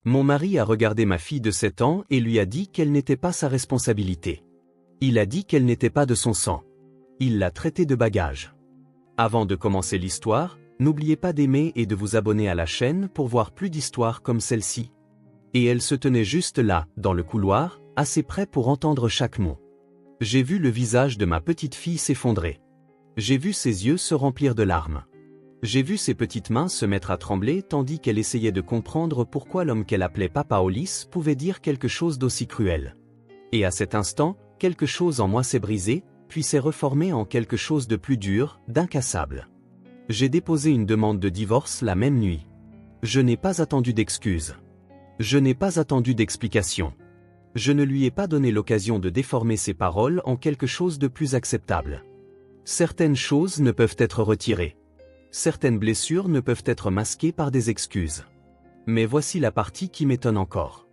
Mon mari a regardé ma fille de 7 ans et lui a dit qu'elle n'était pas sa responsabilité. Il a dit qu'elle n'était pas de son sang. Il l'a traitée de bagage. Avant de commencer l'histoire, n'oubliez pas d'aimer et de vous abonner à la chaîne pour voir plus d'histoires comme celle-ci. Et elle se tenait juste là, dans le couloir, assez près pour entendre chaque mot. J'ai vu le visage de ma petite fille s'effondrer. J'ai vu ses yeux se remplir de larmes. J'ai vu ses petites mains se mettre à trembler tandis qu'elle essayait de comprendre pourquoi l'homme qu'elle appelait Papa Hollis pouvait dire quelque chose d'aussi cruel. Et à cet instant, quelque chose en moi s'est brisé, puis s'est reformé en quelque chose de plus dur, d'incassable. J'ai déposé une demande de divorce la même nuit. Je n'ai pas attendu d'excuses. Je n'ai pas attendu d'explications. Je ne lui ai pas donné l'occasion de déformer ses paroles en quelque chose de plus acceptable. Certaines choses ne peuvent être retirées. Certaines blessures ne peuvent être masquées par des excuses. Mais voici la partie qui m'étonne encore.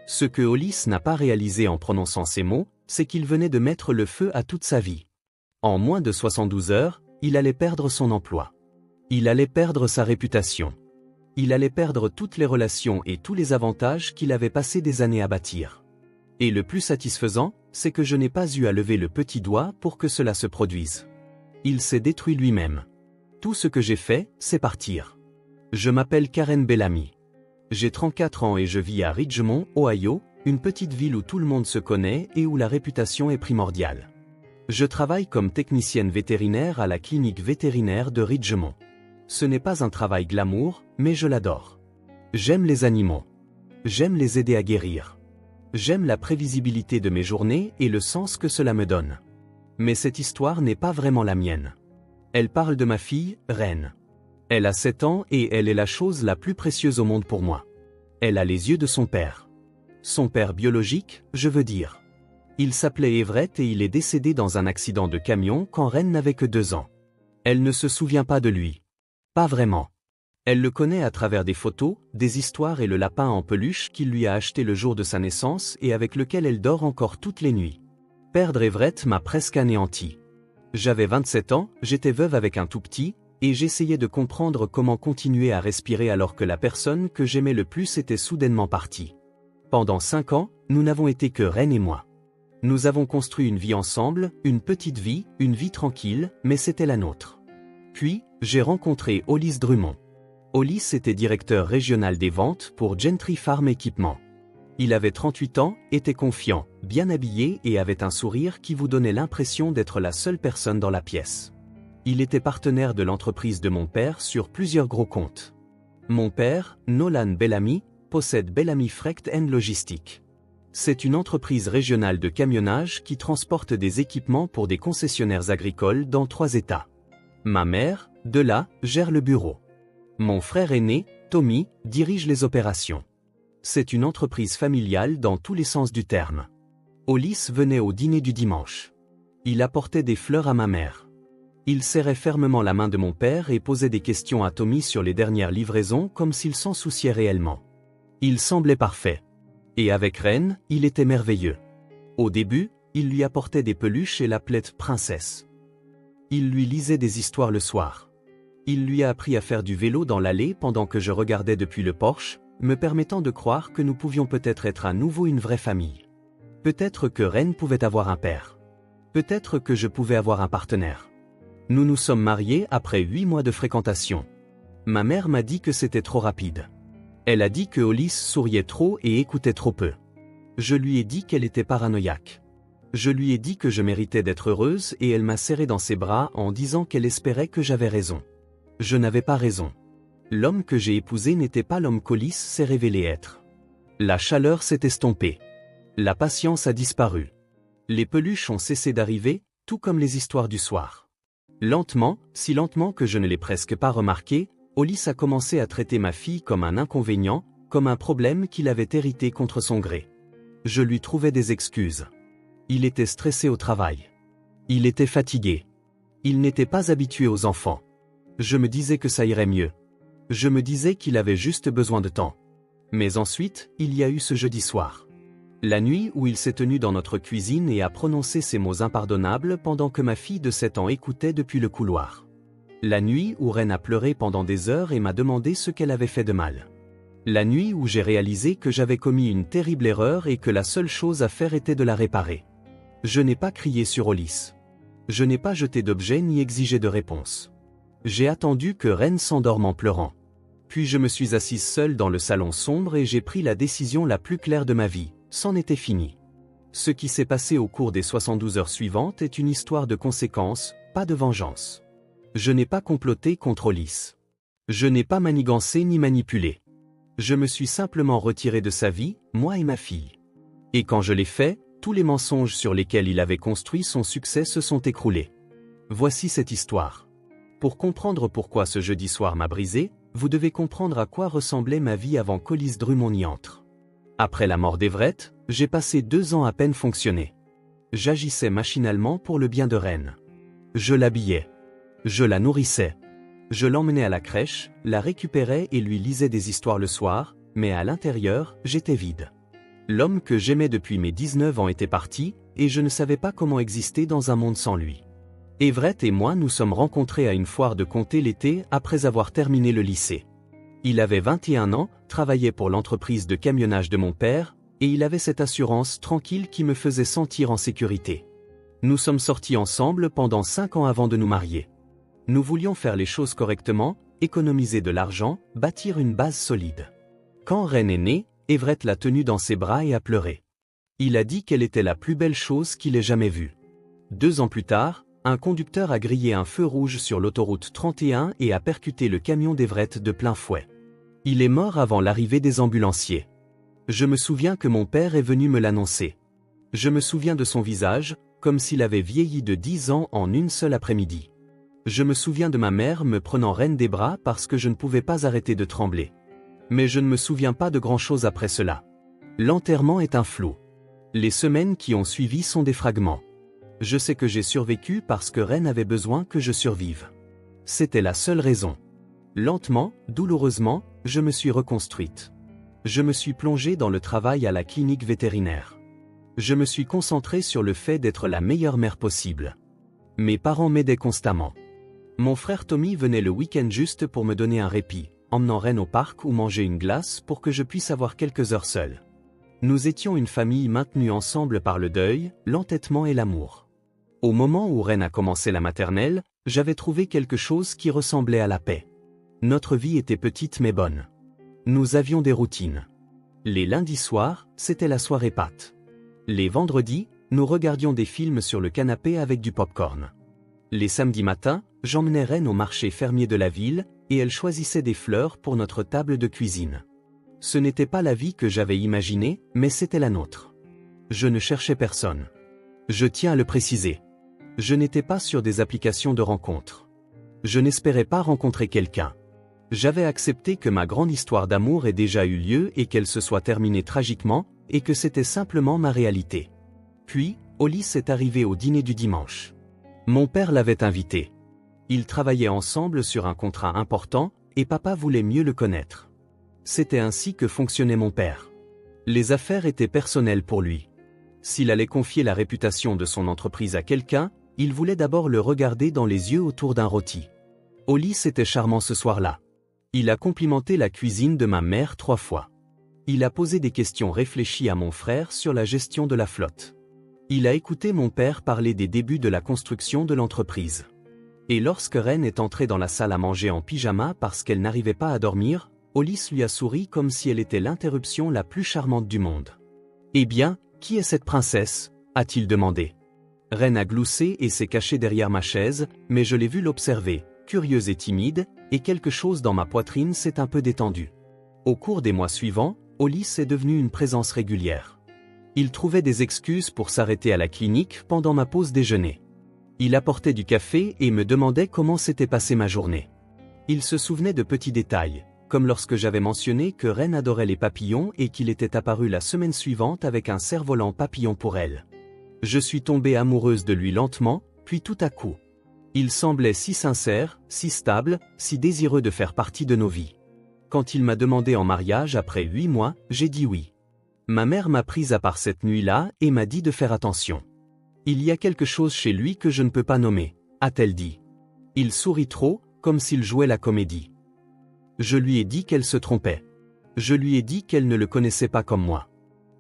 Ce que Hollis n'a pas réalisé en prononçant ces mots, c'est qu'il venait de mettre le feu à toute sa vie. En moins de 72 heures, il allait perdre son emploi. Il allait perdre sa réputation. Il allait perdre toutes les relations et tous les avantages qu'il avait passé des années à bâtir. Et le plus satisfaisant, c'est que je n'ai pas eu à lever le petit doigt pour que cela se produise. Il s'est détruit lui-même. Tout ce que j'ai fait, c'est partir. Je m'appelle Karen Bellamy. J'ai 34 ans et je vis à Ridgemont, Ohio, une petite ville où tout le monde se connaît et où la réputation est primordiale. Je travaille comme technicienne vétérinaire à la clinique vétérinaire de Ridgemont. Ce n'est pas un travail glamour, mais je l'adore. J'aime les animaux. J'aime les aider à guérir. J'aime la prévisibilité de mes journées et le sens que cela me donne. Mais cette histoire n'est pas vraiment la mienne. Elle parle de ma fille, Ren. Elle a 7 ans et elle est la chose la plus précieuse au monde pour moi. Elle a les yeux de son père. Son père biologique, je veux dire. Il s'appelait Everett et il est décédé dans un accident de camion quand Ren n'avait que 2 ans. Elle ne se souvient pas de lui. Pas vraiment. Elle le connaît à travers des photos, des histoires et le lapin en peluche qu'il lui a acheté le jour de sa naissance et avec lequel elle dort encore toutes les nuits. Perdre Everett m'a presque anéanti. J'avais 27 ans, j'étais veuve avec un tout petit, et j'essayais de comprendre comment continuer à respirer alors que la personne que j'aimais le plus était soudainement partie. Pendant 5 ans, nous n'avons été que Ren et moi. Nous avons construit une vie ensemble, une petite vie, une vie tranquille, mais c'était la nôtre. Puis, j'ai rencontré Hollis Drummond. Hollis était directeur régional des ventes pour Gentry Farm Equipment. Il avait 38 ans, était confiant, bien habillé et avait un sourire qui vous donnait l'impression d'être la seule personne dans la pièce. Il était partenaire de l'entreprise de mon père sur plusieurs gros comptes. Mon père, Nolan Bellamy, possède Bellamy Freight & Logistique. C'est une entreprise régionale de camionnage qui transporte des équipements pour des concessionnaires agricoles dans 3 États. Ma mère, de là, gère le bureau. Mon frère aîné, Tommy, dirige les opérations. C'est une entreprise familiale dans tous les sens du terme. Hollis venait au dîner du dimanche. Il apportait des fleurs à ma mère. Il serrait fermement la main de mon père et posait des questions à Tommy sur les dernières livraisons comme s'il s'en souciait réellement. Il semblait parfait. Et avec Ren, il était merveilleux. Au début, il lui apportait des peluches et l'appelait princesse. Il lui lisait des histoires le soir. Il lui a appris à faire du vélo dans l'allée pendant que je regardais depuis le porche, me permettant de croire que nous pouvions peut-être être à nouveau une vraie famille. Peut-être que Ren pouvait avoir un père. Peut-être que je pouvais avoir un partenaire. Nous nous sommes mariés après 8 mois de fréquentation. Ma mère m'a dit que c'était trop rapide. Elle a dit que Hollis souriait trop et écoutait trop peu. Je lui ai dit qu'elle était paranoïaque. Je lui ai dit que je méritais d'être heureuse et elle m'a serré dans ses bras en disant qu'elle espérait que j'avais raison. Je n'avais pas raison. L'homme que j'ai épousé n'était pas l'homme qu'Hollis s'est révélé être. La chaleur s'est estompée. La patience a disparu. Les peluches ont cessé d'arriver, tout comme les histoires du soir. Lentement, si lentement que je ne l'ai presque pas remarqué, Hollis a commencé à traiter ma fille comme un inconvénient, comme un problème qu'il avait hérité contre son gré. Je lui trouvais des excuses. Il était stressé au travail. Il était fatigué. Il n'était pas habitué aux enfants. Je me disais que ça irait mieux. Je me disais qu'il avait juste besoin de temps. Mais ensuite, il y a eu ce jeudi soir. La nuit où il s'est tenu dans notre cuisine et a prononcé ces mots impardonnables pendant que ma fille de 7 ans écoutait depuis le couloir. La nuit où Ren a pleuré pendant des heures et m'a demandé ce qu'elle avait fait de mal. La nuit où j'ai réalisé que j'avais commis une terrible erreur et que la seule chose à faire était de la réparer. Je n'ai pas crié sur Hollis. Je n'ai pas jeté d'objet ni exigé de réponse. J'ai attendu que Ren s'endorme en pleurant. Puis je me suis assise seule dans le salon sombre et j'ai pris la décision la plus claire de ma vie, c'en était fini. Ce qui s'est passé au cours des 72 heures suivantes est une histoire de conséquences, pas de vengeance. Je n'ai pas comploté contre Hollis. Je n'ai pas manigancé ni manipulé. Je me suis simplement retiré de sa vie, moi et ma fille. Et quand je l'ai fait, tous les mensonges sur lesquels il avait construit son succès se sont écroulés. Voici cette histoire. Pour comprendre pourquoi ce jeudi soir m'a brisé, vous devez comprendre à quoi ressemblait ma vie avant qu'Hollis Drummond n'y entre. Après la mort d'Everett, j'ai passé 2 ans à peine fonctionner. J'agissais machinalement pour le bien de Ren. Je l'habillais. Je la nourrissais. Je l'emmenais à la crèche, la récupérais et lui lisais des histoires le soir, mais à l'intérieur, j'étais vide. L'homme que j'aimais depuis mes 19 ans était parti, et je ne savais pas comment exister dans un monde sans lui. Everett et moi nous sommes rencontrés à une foire de comté l'été après avoir terminé le lycée. Il avait 21 ans, travaillait pour l'entreprise de camionnage de mon père, et il avait cette assurance tranquille qui me faisait sentir en sécurité. Nous sommes sortis ensemble pendant 5 ans avant de nous marier. Nous voulions faire les choses correctement, économiser de l'argent, bâtir une base solide. Quand Ren est né, Everett l'a tenue dans ses bras et a pleuré. Il a dit qu'elle était la plus belle chose qu'il ait jamais vue. 2 ans plus tard, un conducteur a grillé un feu rouge sur l'autoroute 31 et a percuté le camion d'Everett de plein fouet. Il est mort avant l'arrivée des ambulanciers. Je me souviens que mon père est venu me l'annoncer. Je me souviens de son visage, comme s'il avait vieilli de 10 ans en une seule après-midi. Je me souviens de ma mère me prenant Ren des bras parce que je ne pouvais pas arrêter de trembler. Mais je ne me souviens pas de grand-chose après cela. L'enterrement est un flou. Les semaines qui ont suivi sont des fragments. Je sais que j'ai survécu parce que Ren avait besoin que je survive. C'était la seule raison. Lentement, douloureusement, je me suis reconstruite. Je me suis plongée dans le travail à la clinique vétérinaire. Je me suis concentrée sur le fait d'être la meilleure mère possible. Mes parents m'aidaient constamment. Mon frère Tommy venait le week-end juste pour me donner un répit, emmenant Ren au parc ou manger une glace pour que je puisse avoir quelques heures seule. Nous étions une famille maintenue ensemble par le deuil, l'entêtement et l'amour. Au moment où Ren a commencé la maternelle, j'avais trouvé quelque chose qui ressemblait à la paix. Notre vie était petite mais bonne. Nous avions des routines. Les lundis soirs, c'était la soirée pâte. Les vendredis, nous regardions des films sur le canapé avec du popcorn. Les samedis matins, j'emmenais Ren au marché fermier de la ville, et elle choisissait des fleurs pour notre table de cuisine. Ce n'était pas la vie que j'avais imaginée, mais c'était la nôtre. Je ne cherchais personne. Je tiens à le préciser. Je n'étais pas sur des applications de rencontres. Je n'espérais pas rencontrer quelqu'un. J'avais accepté que ma grande histoire d'amour ait déjà eu lieu et qu'elle se soit terminée tragiquement, et que c'était simplement ma réalité. Puis, Hollis est arrivé au dîner du dimanche. Mon père l'avait invité. Ils travaillaient ensemble sur un contrat important, et papa voulait mieux le connaître. C'était ainsi que fonctionnait mon père. Les affaires étaient personnelles pour lui. S'il allait confier la réputation de son entreprise à quelqu'un, il voulait d'abord le regarder dans les yeux autour d'un rôti. Hollis était charmant ce soir-là. Il a complimenté la cuisine de ma mère 3 fois. Il a posé des questions réfléchies à mon frère sur la gestion de la flotte. Il a écouté mon père parler des débuts de la construction de l'entreprise. Et lorsque Ren est entrée dans la salle à manger en pyjama parce qu'elle n'arrivait pas à dormir, Hollis lui a souri comme si elle était l'interruption la plus charmante du monde. « Eh bien, qui est cette princesse ?» a-t-il demandé. Ren a gloussé et s'est caché derrière ma chaise, mais je l'ai vu l'observer, curieuse et timide, et quelque chose dans ma poitrine s'est un peu détendu. Au cours des mois suivants, Hollis est devenu une présence régulière. Il trouvait des excuses pour s'arrêter à la clinique pendant ma pause déjeuner. Il apportait du café et me demandait comment s'était passée ma journée. Il se souvenait de petits détails, comme lorsque j'avais mentionné que Ren adorait les papillons et qu'il était apparu la semaine suivante avec un cerf-volant papillon pour elle. Je suis tombée amoureuse de lui lentement, puis tout à coup. Il semblait si sincère, si stable, si désireux de faire partie de nos vies. Quand il m'a demandé en mariage après 8 mois, j'ai dit oui. Ma mère m'a prise à part cette nuit-là et m'a dit de faire attention. Il y a quelque chose chez lui que je ne peux pas nommer, a-t-elle dit. Il sourit trop, comme s'il jouait la comédie. Je lui ai dit qu'elle se trompait. Je lui ai dit qu'elle ne le connaissait pas comme moi.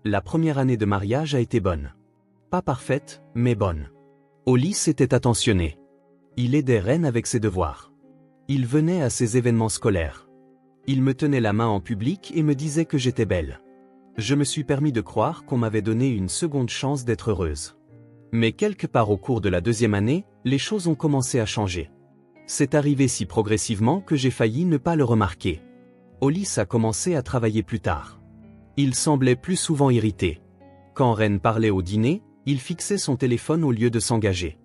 La première année de mariage a été bonne. Pas parfaite, mais bonne. Hollis était attentionné. Il aidait Ren avec ses devoirs. Il venait à ses événements scolaires. Il me tenait la main en public et me disait que j'étais belle. Je me suis permis de croire qu'on m'avait donné une seconde chance d'être heureuse. Mais quelque part au cours de la deuxième année, les choses ont commencé à changer. C'est arrivé si progressivement que j'ai failli ne pas le remarquer. Hollis a commencé à travailler plus tard. Il semblait plus souvent irrité. Quand Ren parlait au dîner, il fixait son téléphone au lieu de s'engager.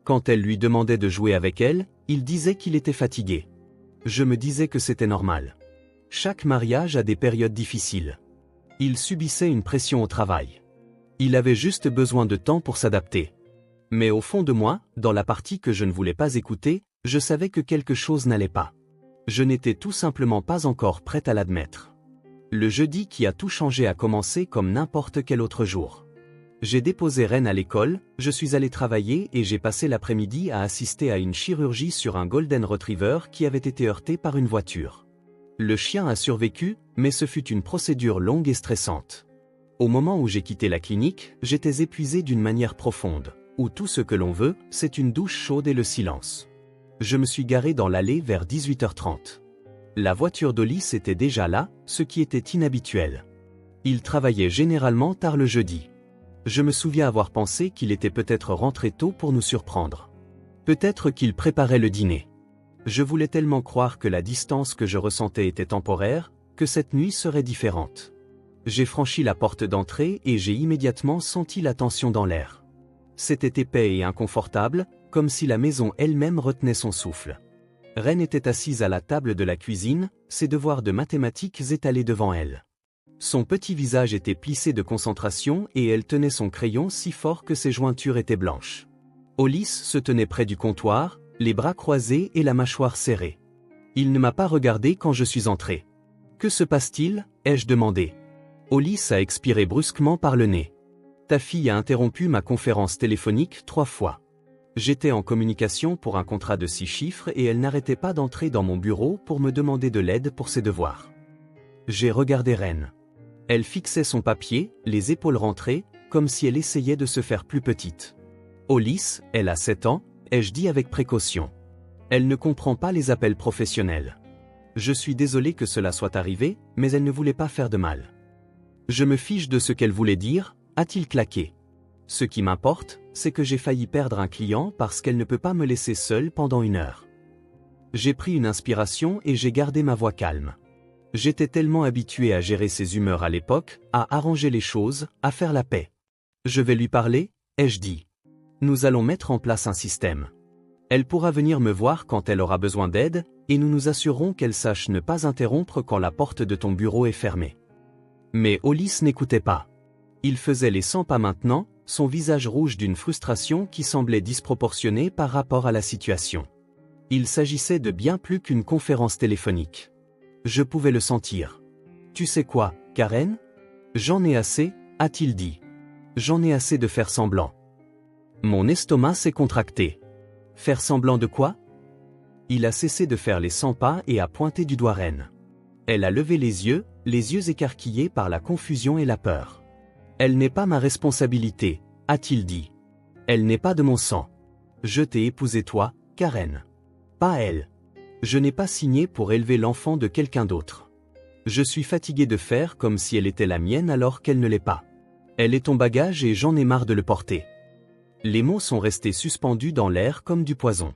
Quand elle lui demandait de jouer avec elle, il disait qu'il était fatigué. Je me disais que c'était normal. Chaque mariage a des périodes difficiles. Il subissait une pression au travail. Il avait juste besoin de temps pour s'adapter. Mais au fond de moi, dans la partie que je ne voulais pas écouter, je savais que quelque chose n'allait pas. Je n'étais tout simplement pas encore prête à l'admettre. Le jeudi qui a tout changé a commencé comme n'importe quel autre jour. J'ai déposé Ren à l'école, je suis allé travailler et j'ai passé l'après-midi à assister à une chirurgie sur un Golden Retriever qui avait été heurté par une voiture. Le chien a survécu, mais ce fut une procédure longue et stressante. Au moment où j'ai quitté la clinique, j'étais épuisé d'une manière profonde, où tout ce que l'on veut, c'est une douche chaude et le silence. Je me suis garé dans l'allée vers 18h30. La voiture d'Hollis était déjà là, ce qui était inhabituel. Il travaillait généralement tard le jeudi. Je me souviens avoir pensé qu'il était peut-être rentré tôt pour nous surprendre. Peut-être qu'il préparait le dîner. Je voulais tellement croire que la distance que je ressentais était temporaire, que cette nuit serait différente. J'ai franchi la porte d'entrée et j'ai immédiatement senti la tension dans l'air. C'était épais et inconfortable, comme si la maison elle-même retenait son souffle. Ren était assise à la table de la cuisine, ses devoirs de mathématiques étalés devant elle. Son petit visage était plissé de concentration et elle tenait son crayon si fort que ses jointures étaient blanches. Hollis se tenait près du comptoir, les bras croisés et la mâchoire serrée. Il ne m'a pas regardé quand je suis entré. « Que se passe-t-il » ai-je demandé. Hollis a expiré brusquement par le nez. « Ta fille a interrompu ma conférence téléphonique 3 fois. J'étais en communication pour un contrat de 6 chiffres et elle n'arrêtait pas d'entrer dans mon bureau pour me demander de l'aide pour ses devoirs. » J'ai regardé Ren. Elle fixait son papier, les épaules rentrées, comme si elle essayait de se faire plus petite. Hollis, elle a 7 ans, ai-je dit avec précaution. Elle ne comprend pas les appels professionnels. Je suis désolé que cela soit arrivé, mais elle ne voulait pas faire de mal. Je me fiche de ce qu'elle voulait dire, a-t-il claqué. Ce qui m'importe, c'est que j'ai failli perdre un client parce qu'elle ne peut pas me laisser seule pendant 1 heure. J'ai pris une inspiration et j'ai gardé ma voix calme. J'étais tellement habitué à gérer ses humeurs à l'époque, à arranger les choses, à faire la paix. Je vais lui parler, ai-je dit. Nous allons mettre en place un système. Elle pourra venir me voir quand elle aura besoin d'aide, et nous nous assurerons qu'elle sache ne pas interrompre quand la porte de ton bureau est fermée. Mais Hollis n'écoutait pas. Il faisait les 100 pas maintenant, son visage rouge d'une frustration qui semblait disproportionnée par rapport à la situation. Il s'agissait de bien plus qu'une conférence téléphonique. Je pouvais le sentir. « Tu sais quoi, Karen ? J'en ai assez, a-t-il dit. J'en ai assez de faire semblant. » Mon estomac s'est contracté. Faire semblant de quoi ? Il a cessé de faire les 100 pas et a pointé du doigt Ren. Elle a levé les yeux écarquillés par la confusion et la peur. Elle n'est pas ma responsabilité, a-t-il dit. Elle n'est pas de mon sang. Je t'ai épousé toi, Karen. Pas elle. Je n'ai pas signé pour élever l'enfant de quelqu'un d'autre. Je suis fatigué de faire comme si elle était la mienne alors qu'elle ne l'est pas. Elle est ton bagage et j'en ai marre de le porter. Les mots sont restés suspendus dans l'air comme du poison.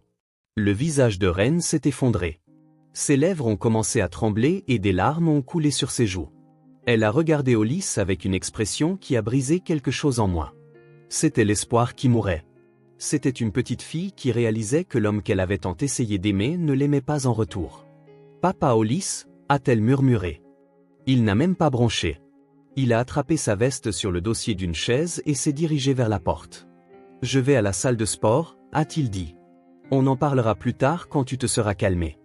Le visage de Ren s'est effondré. Ses lèvres ont commencé à trembler et des larmes ont coulé sur ses joues. Elle a regardé Hollis avec une expression qui a brisé quelque chose en moi. C'était l'espoir qui mourait. C'était une petite fille qui réalisait que l'homme qu'elle avait tant essayé d'aimer ne l'aimait pas en retour. « Papa Hollis » a-t-elle murmuré. Il n'a même pas bronché. Il a attrapé sa veste sur le dossier d'une chaise et s'est dirigé vers la porte. « Je vais à la salle de sport » a-t-il dit. « On en parlera plus tard quand tu te seras calmé. »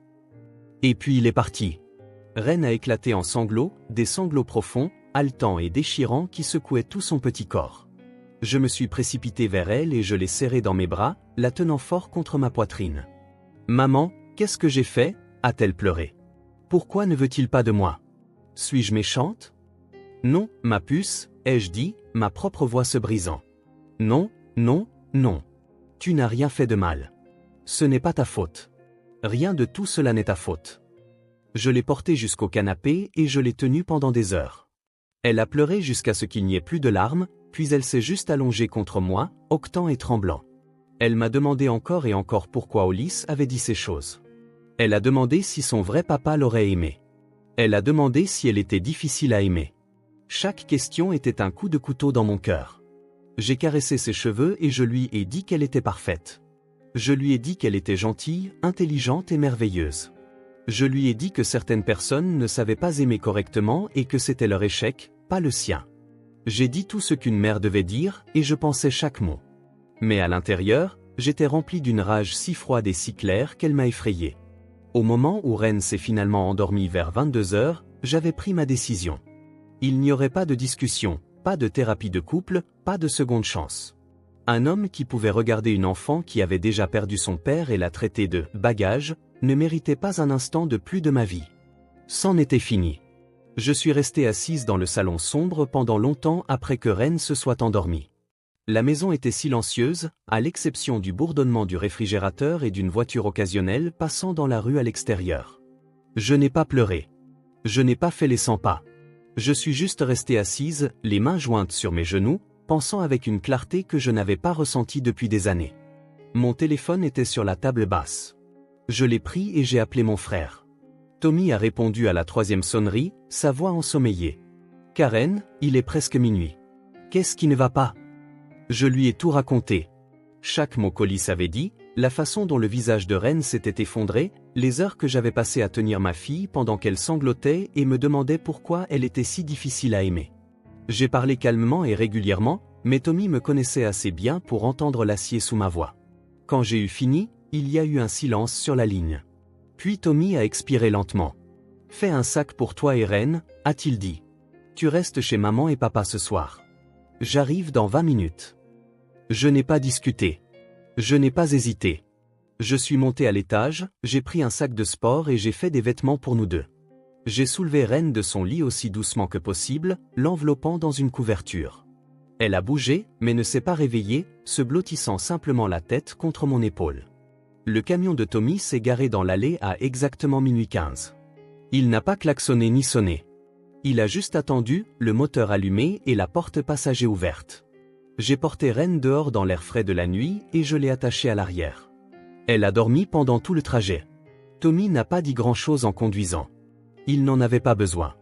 Et puis il est parti. Ren a éclaté en sanglots, des sanglots profonds, haletants et déchirants qui secouaient tout son petit corps. Je me suis précipité vers elle et je l'ai serrée dans mes bras, la tenant fort contre ma poitrine. « Maman, qu'est-ce que j'ai fait » a-t-elle pleuré. « Pourquoi ne veut-il pas de moi » Suis-je méchante? Non, ma puce, ai-je dit, ma propre voix se brisant. Non, non, non. Tu n'as rien fait de mal. Ce n'est pas ta faute. Rien de tout cela n'est ta faute. Je l'ai portée jusqu'au canapé et je l'ai tenue pendant des heures. Elle a pleuré jusqu'à ce qu'il n'y ait plus de larmes, puis elle s'est juste allongée contre moi, hoquetant et tremblant. Elle m'a demandé encore et encore pourquoi Ulysse avait dit ces choses. Elle a demandé si son vrai papa l'aurait aimée. Elle a demandé si elle était difficile à aimer. Chaque question était un coup de couteau dans mon cœur. J'ai caressé ses cheveux et je lui ai dit qu'elle était parfaite. Je lui ai dit qu'elle était gentille, intelligente et merveilleuse. Je lui ai dit que certaines personnes ne savaient pas aimer correctement et que c'était leur échec, pas le sien. J'ai dit tout ce qu'une mère devait dire et je pensais chaque mot. Mais à l'intérieur, j'étais rempli d'une rage si froide et si claire qu'elle m'a effrayé. Au moment où Ren s'est finalement endormie vers 22 heures, j'avais pris ma décision. Il n'y aurait pas de discussion, pas de thérapie de couple, pas de seconde chance. Un homme qui pouvait regarder une enfant qui avait déjà perdu son père et la traiter de « bagage » ne méritait pas un instant de plus de ma vie. C'en était fini. Je suis restée assise dans le salon sombre pendant longtemps après que Ren se soit endormie. La maison était silencieuse, à l'exception du bourdonnement du réfrigérateur et d'une voiture occasionnelle passant dans la rue à l'extérieur. Je n'ai pas pleuré. Je n'ai pas fait les 100 pas. Je suis juste restée assise, les mains jointes sur mes genoux, pensant avec une clarté que je n'avais pas ressentie depuis des années. Mon téléphone était sur la table basse. Je l'ai pris et j'ai appelé mon frère. Tommy a répondu à la 3e sonnerie, sa voix ensommeillée. « Karen, il est presque minuit. Qu'est-ce qui ne va pas ?» Je lui ai tout raconté. Chaque mot qu'Ulysse avait dit, la façon dont le visage de Ren s'était effondré, les heures que j'avais passées à tenir ma fille pendant qu'elle sanglotait et me demandait pourquoi elle était si difficile à aimer. J'ai parlé calmement et régulièrement, mais Tommy me connaissait assez bien pour entendre l'acier sous ma voix. Quand j'ai eu fini, il y a eu un silence sur la ligne. Puis Tommy a expiré lentement. « Fais un sac pour toi et Ren, a-t-il dit. Tu restes chez maman et papa ce soir. J'arrive dans 20 minutes. » Je n'ai pas discuté. Je n'ai pas hésité. Je suis monté à l'étage, j'ai pris un sac de sport et j'ai fait des vêtements pour nous deux. J'ai soulevé Ren de son lit aussi doucement que possible, l'enveloppant dans une couverture. Elle a bougé, mais ne s'est pas réveillée, se blottissant simplement la tête contre mon épaule. Le camion de Tommy s'est garé dans l'allée à exactement minuit 15. Il n'a pas klaxonné ni sonné. Il a juste attendu, le moteur allumé et la porte passager ouverte. J'ai porté Ren dehors dans l'air frais de la nuit et je l'ai attachée à l'arrière. Elle a dormi pendant tout le trajet. Tommy n'a pas dit grand-chose en conduisant. Il n'en avait pas besoin.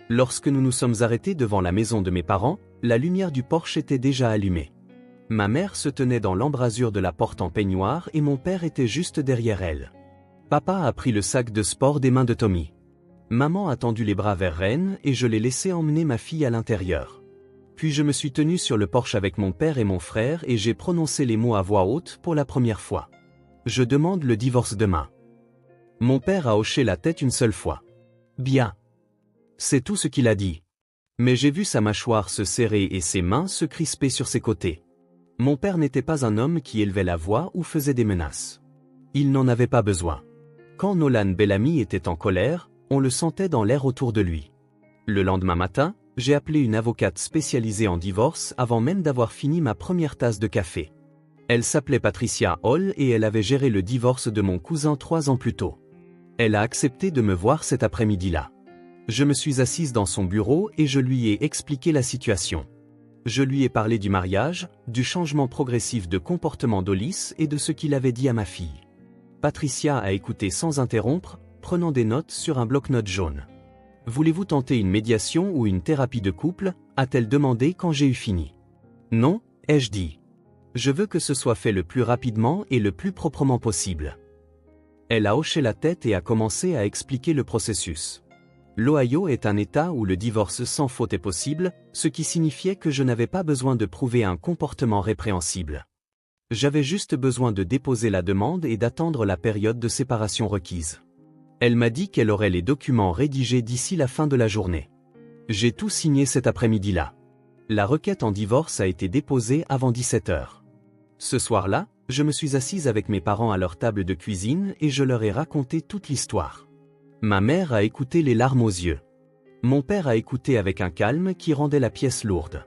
Lorsque nous nous sommes arrêtés devant la maison de mes parents, la lumière du porche était déjà allumée. Ma mère se tenait dans l'embrasure de la porte en peignoir et mon père était juste derrière elle. Papa a pris le sac de sport des mains de Tommy. Maman a tendu les bras vers Ren et je l'ai laissé emmener ma fille à l'intérieur. Puis je me suis tenu sur le porche avec mon père et mon frère et j'ai prononcé les mots à voix haute pour la première fois. Je demande le divorce demain. Mon père a hoché la tête une seule fois. Bien. C'est tout ce qu'il a dit. Mais j'ai vu sa mâchoire se serrer et ses mains se crisper sur ses côtés. Mon père n'était pas un homme qui élevait la voix ou faisait des menaces. Il n'en avait pas besoin. Quand Nolan Bellamy était en colère, on le sentait dans l'air autour de lui. Le lendemain matin, j'ai appelé une avocate spécialisée en divorce avant même d'avoir fini ma première tasse de café. Elle s'appelait Patricia Hall et elle avait géré le divorce de mon cousin 3 ans plus tôt. Elle a accepté de me voir cet après-midi-là. Je me suis assise dans son bureau et je lui ai expliqué la situation. Je lui ai parlé du mariage, du changement progressif de comportement d'Ulysse et de ce qu'il avait dit à ma fille. Patricia a écouté sans interrompre, prenant des notes sur un bloc-notes jaune. « Voulez-vous tenter une médiation ou une thérapie de couple ?» a-t-elle demandé quand j'ai eu fini. « Non » ai-je dit. « Je veux que ce soit fait le plus rapidement et le plus proprement possible. » Elle a hoché la tête et a commencé à expliquer le processus. L'Ohio est un État où le divorce sans faute est possible, ce qui signifiait que je n'avais pas besoin de prouver un comportement répréhensible. J'avais juste besoin de déposer la demande et d'attendre la période de séparation requise. Elle m'a dit qu'elle aurait les documents rédigés d'ici la fin de la journée. J'ai tout signé cet après-midi-là. La requête en divorce a été déposée avant 17 heures. Ce soir-là, je me suis assise avec mes parents à leur table de cuisine et je leur ai raconté toute l'histoire. Ma mère a écouté les larmes aux yeux. Mon père a écouté avec un calme qui rendait la pièce lourde.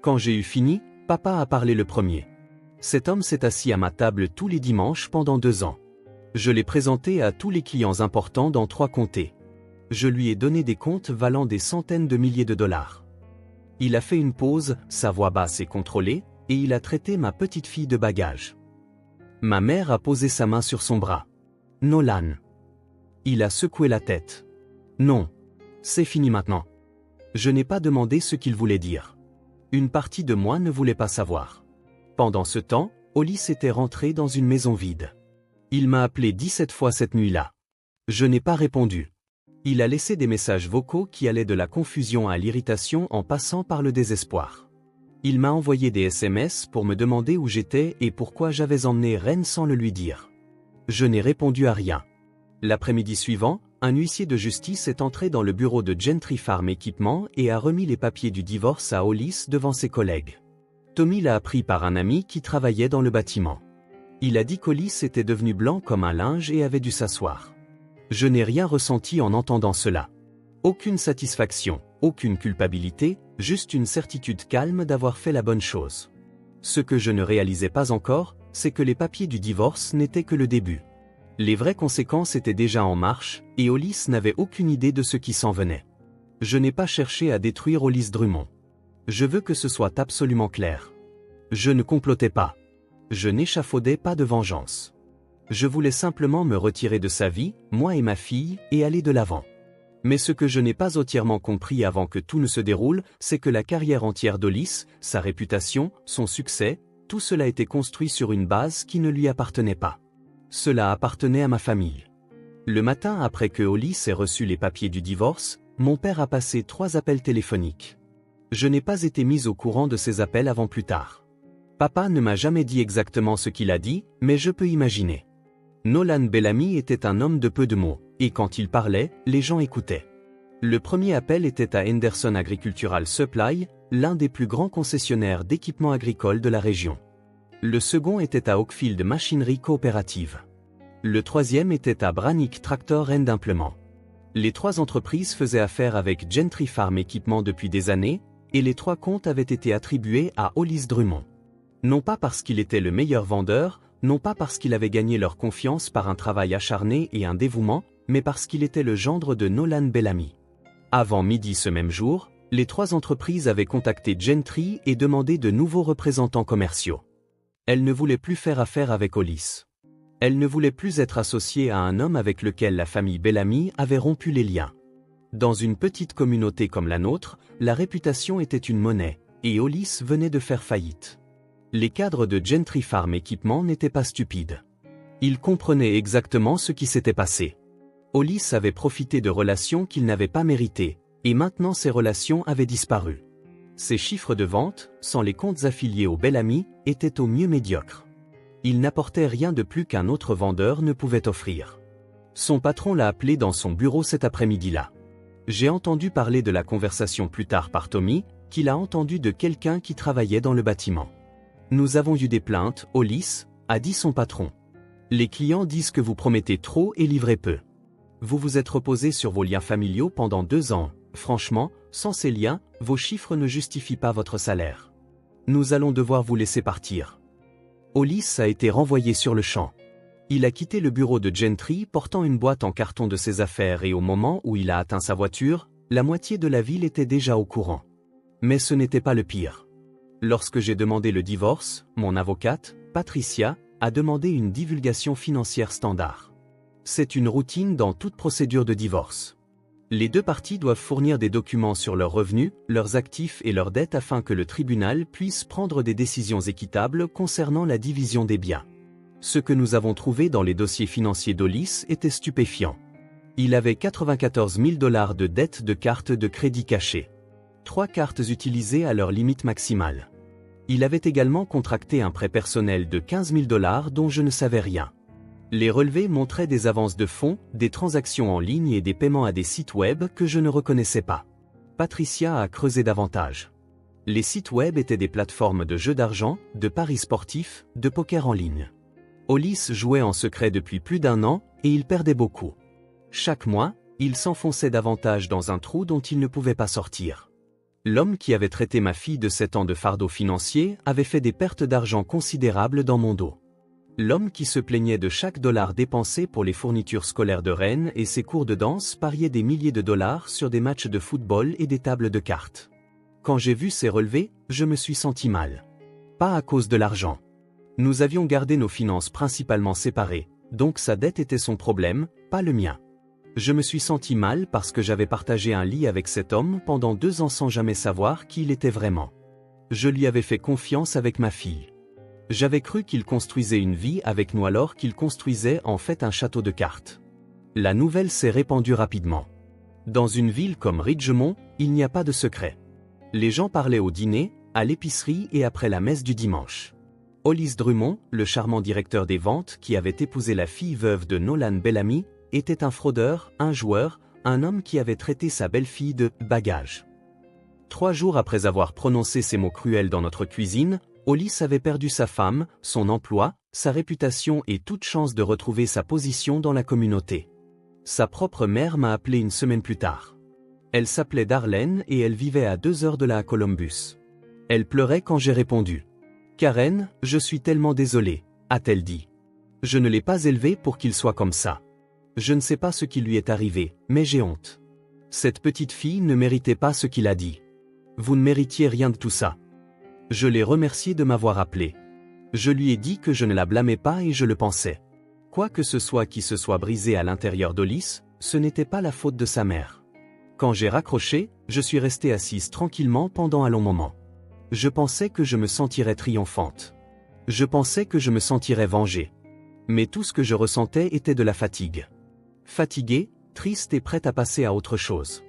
Quand j'ai eu fini, papa a parlé le premier. Cet homme s'est assis à ma table tous les dimanches pendant 2 ans. Je l'ai présenté à tous les clients importants dans 3 comtés. Je lui ai donné des comptes valant des centaines de milliers de dollars. Il a fait une pause, sa voix basse et contrôlée, et il a traité ma petite fille de bagage. Ma mère a posé sa main sur son bras. Nolan. Il a secoué la tête. Non. C'est fini maintenant. Je n'ai pas demandé ce qu'il voulait dire. Une partie de moi ne voulait pas savoir. Pendant ce temps, Hollis était rentré dans une maison vide. Il m'a appelé 17 fois cette nuit-là. Je n'ai pas répondu. Il a laissé des messages vocaux qui allaient de la confusion à l'irritation en passant par le désespoir. Il m'a envoyé des SMS pour me demander où j'étais et pourquoi j'avais emmené Ren sans le lui dire. Je n'ai répondu à rien. L'après-midi suivant, un huissier de justice est entré dans le bureau de Gentry Farm Equipment et a remis les papiers du divorce à Hollis devant ses collègues. Tommy l'a appris par un ami qui travaillait dans le bâtiment. Il a dit qu'Hollis était devenu blanc comme un linge et avait dû s'asseoir. Je n'ai rien ressenti en entendant cela. Aucune satisfaction, aucune culpabilité, juste une certitude calme d'avoir fait la bonne chose. Ce que je ne réalisais pas encore, c'est que les papiers du divorce n'étaient que le début. Les vraies conséquences étaient déjà en marche, et Hollis n'avait aucune idée de ce qui s'en venait. Je n'ai pas cherché à détruire Hollis Drummond. Je veux que ce soit absolument clair. Je ne complotais pas. Je n'échafaudais pas de vengeance. Je voulais simplement me retirer de sa vie, moi et ma fille, et aller de l'avant. Mais ce que je n'ai pas entièrement compris avant que tout ne se déroule, c'est que la carrière entière d'Hollis, sa réputation, son succès, tout cela était construit sur une base qui ne lui appartenait pas. Cela appartenait à ma famille. Le matin après que Hollis ait reçu les papiers du divorce, mon père a passé 3 appels téléphoniques. Je n'ai pas été mise au courant de ces appels avant plus tard. Papa ne m'a jamais dit exactement ce qu'il a dit, mais je peux imaginer. Nolan Bellamy était un homme de peu de mots, et quand il parlait, les gens écoutaient. Le premier appel était à Henderson Agricultural Supply, l'un des plus grands concessionnaires d'équipements agricoles de la région. Le second était à Oakfield Machinery Coopérative. Le troisième était à Branick Tractor and Implement. Les 3 entreprises faisaient affaire avec Gentry Farm Equipment depuis des années, et les 3 comptes avaient été attribués à Hollis Drummond. Non pas parce qu'il était le meilleur vendeur, non pas parce qu'il avait gagné leur confiance par un travail acharné et un dévouement, mais parce qu'il était le gendre de Nolan Bellamy. Avant midi ce même jour, les 3 entreprises avaient contacté Gentry et demandé de nouveaux représentants commerciaux. Elles ne voulaient plus faire affaire avec Hollis. Elles ne voulaient plus être associées à un homme avec lequel la famille Bellamy avait rompu les liens. Dans une petite communauté comme la nôtre, la réputation était une monnaie, et Hollis venait de faire faillite. Les cadres de Gentry Farm Equipment n'étaient pas stupides. Ils comprenaient exactement ce qui s'était passé. Hollis avait profité de relations qu'il n'avait pas méritées, et maintenant ces relations avaient disparu. Ses chiffres de vente, sans les comptes affiliés au Bellamy, étaient au mieux médiocres. Il n'apportait rien de plus qu'un autre vendeur ne pouvait offrir. Son patron l'a appelé dans son bureau cet après-midi-là. J'ai entendu parler de la conversation plus tard par Tommy, qu'il a entendu de quelqu'un qui travaillait dans le bâtiment. Nous avons eu des plaintes, Hollis, a dit son patron. Les clients disent que vous promettez trop et livrez peu. Vous vous êtes reposé sur vos liens familiaux pendant 2 ans. Franchement, sans ces liens, vos chiffres ne justifient pas votre salaire. Nous allons devoir vous laisser partir. Hollis a été renvoyé sur le champ. Il a quitté le bureau de Gentry portant une boîte en carton de ses affaires et au moment où il a atteint sa voiture, la moitié de la ville était déjà au courant. Mais ce n'était pas le pire. Lorsque j'ai demandé le divorce, mon avocate, Patricia, a demandé une divulgation financière standard. C'est une routine dans toute procédure de divorce. Les 2 parties doivent fournir des documents sur leurs revenus, leurs actifs et leurs dettes afin que le tribunal puisse prendre des décisions équitables concernant la division des biens. Ce que nous avons trouvé dans les dossiers financiers d'Hollis était stupéfiant. Il avait 94 000 $ de dettes de cartes de crédit cachées. 3 cartes utilisées à leur limite maximale. Il avait également contracté un prêt personnel de 15 000 $ dont je ne savais rien. Les relevés montraient des avances de fonds, des transactions en ligne et des paiements à des sites web que je ne reconnaissais pas. Patricia a creusé davantage. Les sites web étaient des plateformes de jeux d'argent, de paris sportifs, de poker en ligne. Hollis jouait en secret depuis plus d'1 an, et il perdait beaucoup. Chaque mois, Il s'enfonçait davantage dans un trou dont il ne pouvait pas sortir. L'homme qui avait traité ma fille de 7 ans de fardeau financier avait fait des pertes d'argent considérables dans mon dos. L'homme qui se plaignait de chaque dollar dépensé pour les fournitures scolaires de Ren et ses cours de danse pariait des milliers de dollars sur des matchs de football et des tables de cartes. Quand j'ai vu ces relevés, je me suis senti mal. Pas à cause de l'argent. Nous avions gardé nos finances principalement séparées, donc sa dette était son problème, pas le mien. Je me suis senti mal parce que j'avais partagé un lit avec cet homme pendant 2 ans sans jamais savoir qui il était vraiment. Je lui avais fait confiance avec ma fille. J'avais cru qu'il construisait une vie avec nous alors qu'il construisait en fait un château de cartes. La nouvelle s'est répandue rapidement. Dans une ville comme Ridgemont, il n'y a pas de secret. Les gens parlaient au dîner, à l'épicerie et après la messe du dimanche. Hollis Drummond, le charmant directeur des ventes qui avait épousé la fille veuve de Nolan Bellamy, était un fraudeur, un joueur, un homme qui avait traité sa belle-fille de « bagage ». 3 jours après avoir prononcé ces mots cruels dans notre cuisine, Hollis avait perdu sa femme, son emploi, sa réputation et toute chance de retrouver sa position dans la communauté. Sa propre mère m'a appelé une semaine plus tard. Elle s'appelait Darlene et elle vivait à 2 heures de là à Columbus. Elle pleurait quand j'ai répondu. « Karen, je suis tellement désolée, a-t-elle dit. Je ne l'ai pas élevé pour qu'il soit comme ça. Je ne sais pas ce qui lui est arrivé, mais j'ai honte. Cette petite fille ne méritait pas ce qu'il a dit. Vous ne méritiez rien de tout ça. » Je l'ai remercié de m'avoir appelé. Je lui ai dit que je ne la blâmais pas et je le pensais. Quoi que ce soit qui se soit brisé à l'intérieur d'Hollis, ce n'était pas la faute de sa mère. Quand j'ai raccroché, je suis restée assise tranquillement pendant un long moment. Je pensais que je me sentirais triomphante. Je pensais que je me sentirais vengée. Mais tout ce que je ressentais était de la fatigue. Fatiguée, triste et prête à passer à autre chose.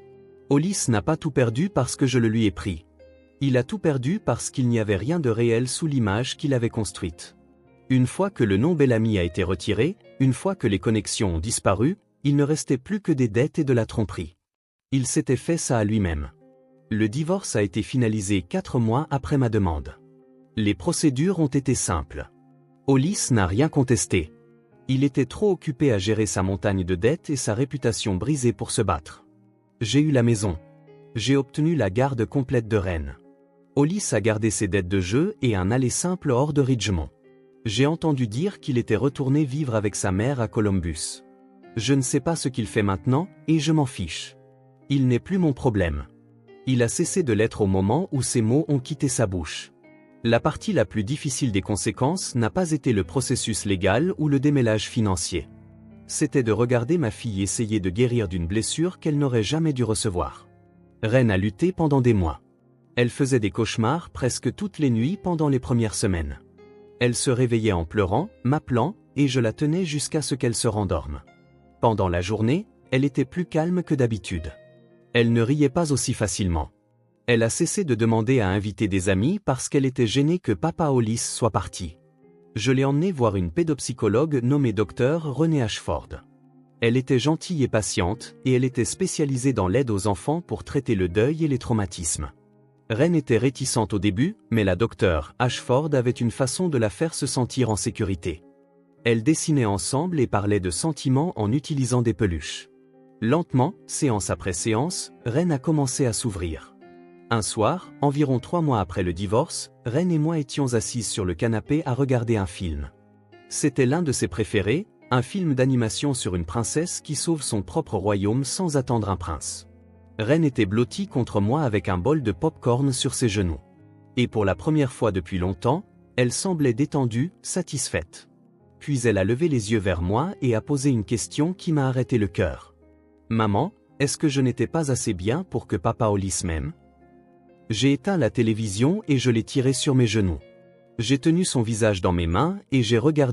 Hollis n'a pas tout perdu parce que je le lui ai pris. Il a tout perdu parce qu'il n'y avait rien de réel sous l'image qu'il avait construite. Une fois que le nom Bellamy a été retiré, une fois que les connexions ont disparu, il ne restait plus que des dettes et de la tromperie. Il s'était fait ça à lui-même. Le divorce a été finalisé 4 mois après ma demande. Les procédures ont été simples. Hollis n'a rien contesté. Il était trop occupé à gérer sa montagne de dettes et sa réputation brisée pour se battre. J'ai eu la maison. J'ai obtenu la garde complète de Ren. Hollis a gardé ses dettes de jeu et un aller simple hors de Ridgemont. J'ai entendu dire qu'il était retourné vivre avec sa mère à Columbus. Je ne sais pas ce qu'il fait maintenant, et je m'en fiche. Il n'est plus mon problème. Il a cessé de l'être au moment où ces mots ont quitté sa bouche. La partie la plus difficile des conséquences n'a pas été le processus légal ou le démêlage financier. C'était de regarder ma fille essayer de guérir d'une blessure qu'elle n'aurait jamais dû recevoir. Ren a lutté pendant des mois. Elle faisait des cauchemars presque toutes les nuits pendant les premières semaines. Elle se réveillait en pleurant, m'appelant, et je la tenais jusqu'à ce qu'elle se rendorme. Pendant la journée, elle était plus calme que d'habitude. Elle ne riait pas aussi facilement. Elle a cessé de demander à inviter des amis parce qu'elle était gênée que papa Hollis soit parti. Je l'ai emmenée voir une pédopsychologue nommée Dr Renée Ashford. Elle était gentille et patiente, et elle était spécialisée dans l'aide aux enfants pour traiter le deuil et les traumatismes. Ren était réticente au début, mais la docteure Ashford avait une façon de la faire se sentir en sécurité. Elles dessinaient ensemble et parlaient de sentiments en utilisant des peluches. Lentement, séance après séance, Ren a commencé à s'ouvrir. Un soir, environ 3 mois après le divorce, Ren et moi étions assises sur le canapé à regarder un film. C'était l'un de ses préférés, un film d'animation sur une princesse qui sauve son propre royaume sans attendre un prince. Ren était blottie contre moi avec un bol de pop-corn sur ses genoux. Et pour la première fois depuis longtemps, elle semblait détendue, satisfaite. Puis elle a levé les yeux vers moi et a posé une question qui m'a arrêté le cœur. « Maman, est-ce que je n'étais pas assez bien pour que papa Hollis m'aime ?» J'ai éteint la télévision et je l'ai tirée sur mes genoux. J'ai tenu son visage dans mes mains et j'ai regardé